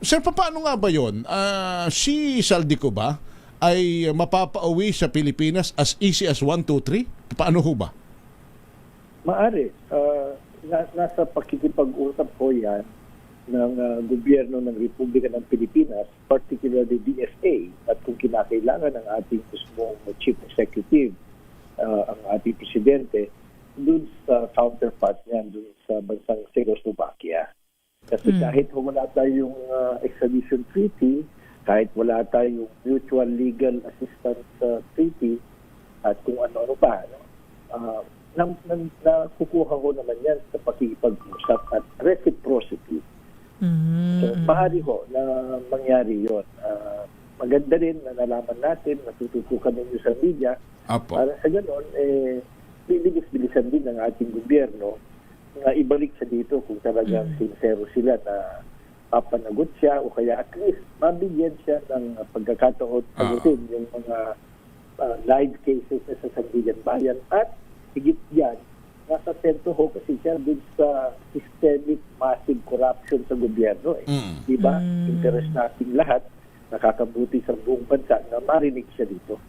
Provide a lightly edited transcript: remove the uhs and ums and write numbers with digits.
Sir, paano nga ba yun? Si Saldico ba ay mapapauwi sa Pilipinas as easy as 1, 2, 3? Paano ho ba? Maaari. Nasa pakikipag-usap po yan ng gobyerno ng Republika ng Pilipinas, particularly DFA, at kung kinakailangan ng ating mismong Chief Executive, ang ating Presidente, dun sa counterpart niyan, dun sa bansang Czechoslovakia. Kasi kahit wala tayong extradition treaty, kahit wala tayong mutual legal assistance treaty, at kung ano-ano pa, nakukuha ko naman yan sa pakikipag-usap at reciprocity. So, maaari ho na mangyari yun. Maganda rin na nalaman natin, natututukan ninyo sa media, para sa ganon, bilis-bilisan din ng ating gobyerno na ibalik siya dito kung talagang sincero sila na papanagot siya o kaya at least mabigyan siya ng pagkakataon sagutin yung mga live cases na sa Sandigan Bayan at higit yan, nasa sentro ho kasi siya dun sa systemic massive corruption sa gobyerno. Diba? Interest natin lahat, nakakabuti sa buong bansa na marinig siya dito.